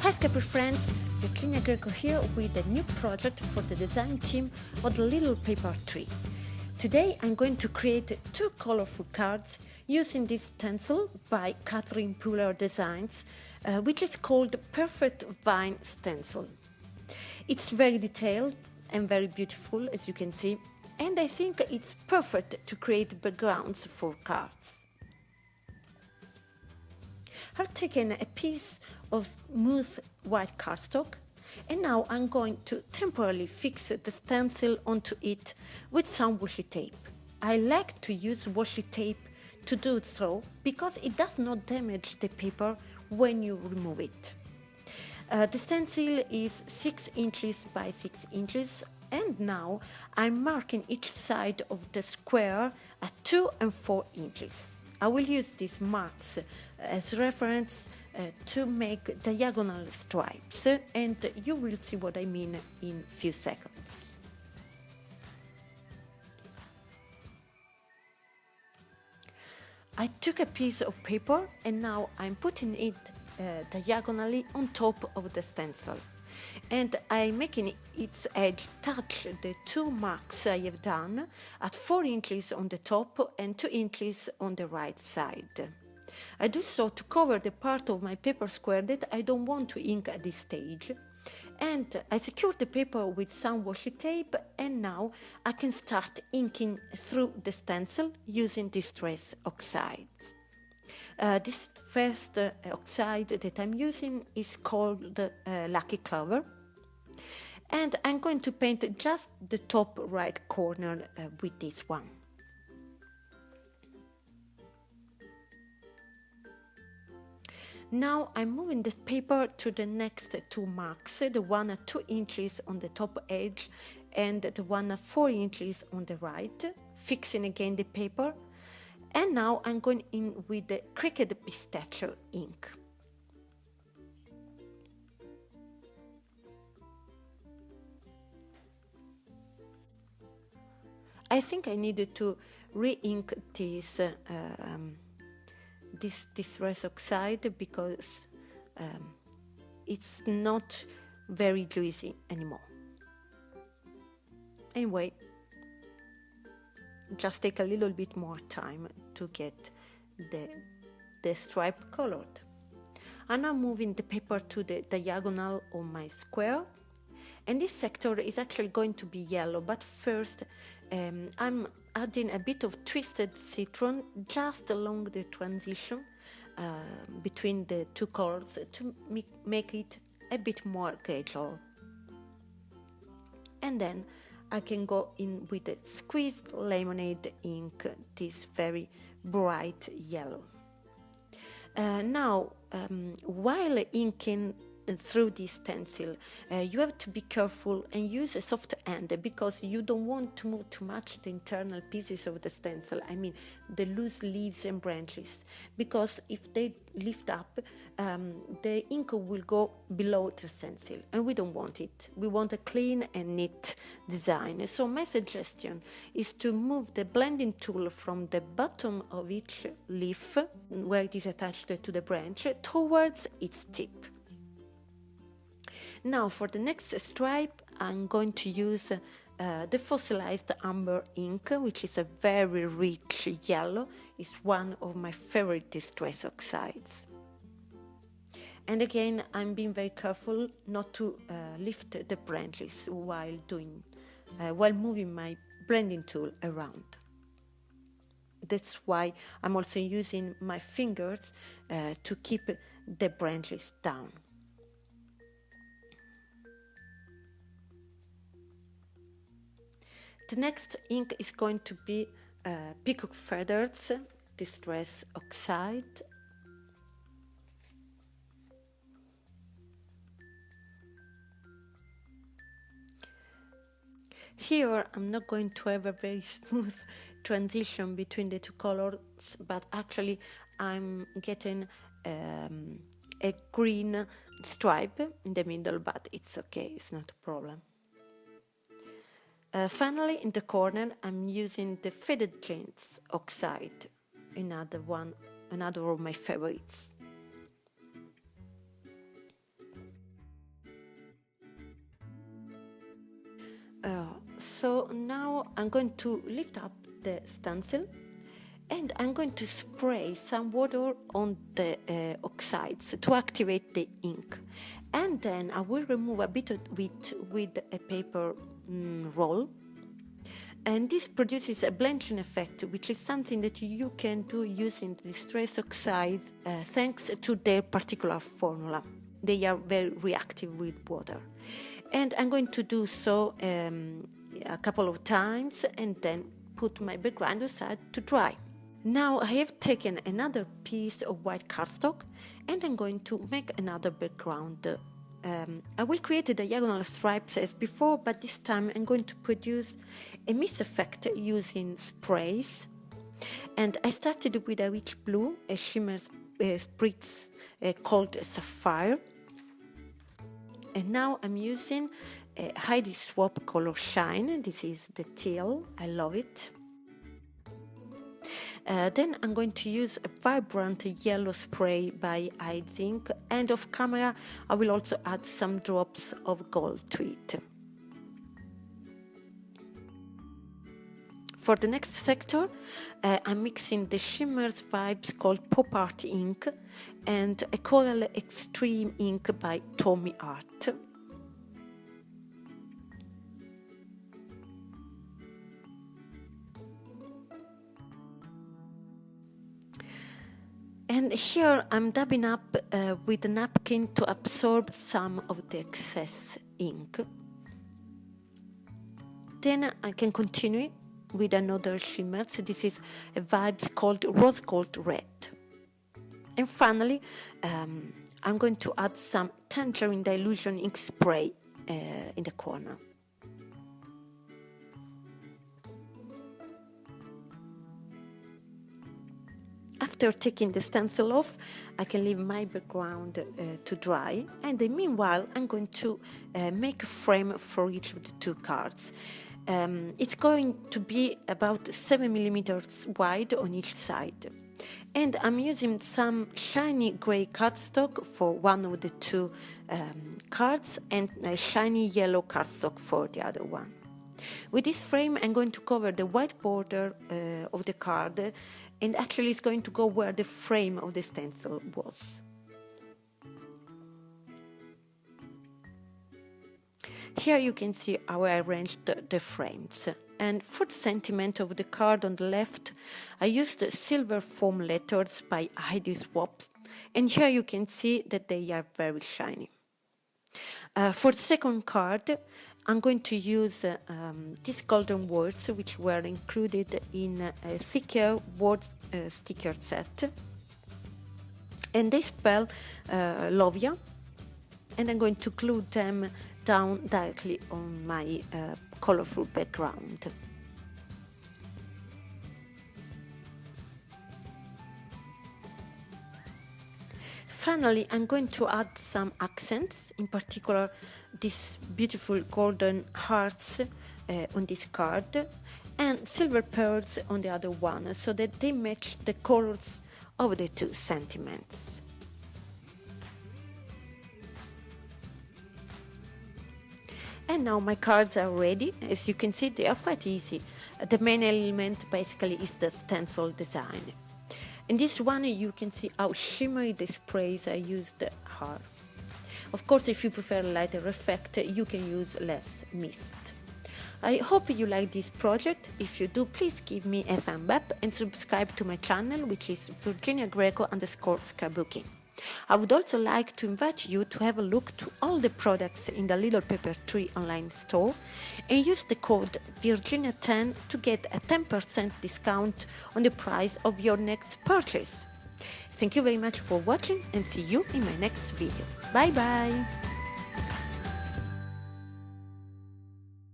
Hi Scapper friends, Virginia Greco here with a new project for the design team of the little paper tree. Today I'm going to create two colorful cards using this stencil by Catherine Puller Designs, which is called Perfect Vine Stencil. It's very detailed and very beautiful, as you can see, and I think it's perfect to create backgrounds for cards. I've taken a piece of smooth white cardstock and now I'm going to temporarily fix the stencil onto it with some washi tape. I like to use washi tape to do so because it does not damage the paper when you remove it. The stencil is 6 inches by 6 inches and now I'm marking each side of the square at 2 and 4 inches. I will use these marks as reference to make diagonal stripes, and you will see what I mean in a few seconds. I took a piece of paper and now I'm putting it diagonally on top of the stencil. And I'm making its edge touch the two marks I have done at 4 inches on the top and 2 inches on the right side. I do so to cover the part of my paper square that I don't want to ink at this stage. And I secured the paper with some washi tape and now I can start inking through the stencil using Distress Oxides. This first oxide that I'm using is called Lucky Clover, and I'm going to paint just the top right corner with this one. Now I'm moving the paper to the next two marks, the one at 2 inches on the top edge and the one at 4 inches on the right, fixing again the paper. And now I'm going in with the Cricket Pistachio ink. I think I needed to re-ink this Distress Oxide because it's not very juicy anymore. Anyway, just take a little bit more time to get the stripe colored. I'm now moving the paper to the diagonal of my square, and this sector is actually going to be yellow, but first I'm adding a bit of twisted citron just along the transition between the two colors to make it a bit more casual. And then I can go in with the squeezed lemonade ink, this very bright yellow. Now, while inking through this stencil, you have to be careful and use a soft hand because you don't want to move too much the internal pieces of the stencil, I mean the loose leaves and branches, because if they lift up, the ink will go below the stencil and we don't want it. We want a clean and neat design. So my suggestion is to move the blending tool from the bottom of each leaf, where it is attached to the branch, towards its tip. Now for the next stripe I'm going to use the fossilized amber ink, which is a very rich yellow. It's one of my favorite Distress Oxides. And again, I'm being very careful not to lift the branches while moving my blending tool around. That's why I'm also using my fingers to keep the branches down. The next ink is going to be Peacock Feathers Distress Oxide. Here I'm not going to have a very smooth transition between the two colors, but actually I'm getting a green stripe in the middle, but it's okay, it's not a problem. Finally, in the corner, I'm using the Faded Jeans Oxide, another of my favorites. So now I'm going to lift up the stencil and I'm going to spray some water on the oxides to activate the ink. And then I will remove a bit of it with a paper roll. And this produces a blanching effect, which is something that you can do using distress oxide thanks to their particular formula. They are very reactive with water. And I'm going to do so a couple of times and then put my background aside to dry. Now I have taken another piece of white cardstock and I'm going to make another background. I will create a diagonal stripes as before, but this time I'm going to produce a mist effect using sprays. And I started with a rich blue, a shimmer spritz called Sapphire. And now I'm using a Heidi Swap color shine. This is the teal, I love it. Then I'm going to use a vibrant yellow spray by Zinc, and off camera I will also add some drops of gold to it. For the next sector, I'm mixing the Shimmers Vibes called Pop Art ink and a Coral Extreme ink by Tommy Art. And here I'm dabbing up with a napkin to absorb some of the excess ink. Then I can continue with another shimmer. So this is a Vibes called Rose Gold Red. And finally, I'm going to add some Tangerine Dilution ink spray in the corner. After taking the stencil off, I can leave my background to dry, and meanwhile I'm going to make a frame for each of the two cards. It's going to be about 7 millimeters wide on each side. And I'm using some shiny grey cardstock for one of the two cards and a shiny yellow cardstock for the other one. With this frame I'm going to cover the white border of the card, and actually it's going to go where the frame of the stencil was. Here you can see how I arranged the frames. And for the sentiment of the card on the left, I used silver foam letters by Heidi Swap, and here you can see that they are very shiny. For the second card, I'm going to use these golden words, which were included in a thicker word sticker set. And they spell Lovia, and I'm going to glue them down directly on my colorful background. Finally, I'm going to add some accents, in particular these beautiful golden hearts on this card and silver pearls on the other one, so that they match the colors of the two sentiments. And now my cards are ready. As you can see, they are quite easy. The main element basically is the stencil design. In this one you can see how shimmery the sprays I used are. Of course, if you prefer a lighter effect, you can use less mist. I hope you like this project. If you do, please give me a thumb up and subscribe to my channel, which is VirginiaGreco_scrapbooking. I would also like to invite you to have a look to all the products in the Little Paper Tree online store and use the code Virginia10 to get a 10% discount on the price of your next purchase. Thank you very much for watching and see you in my next video. Bye bye!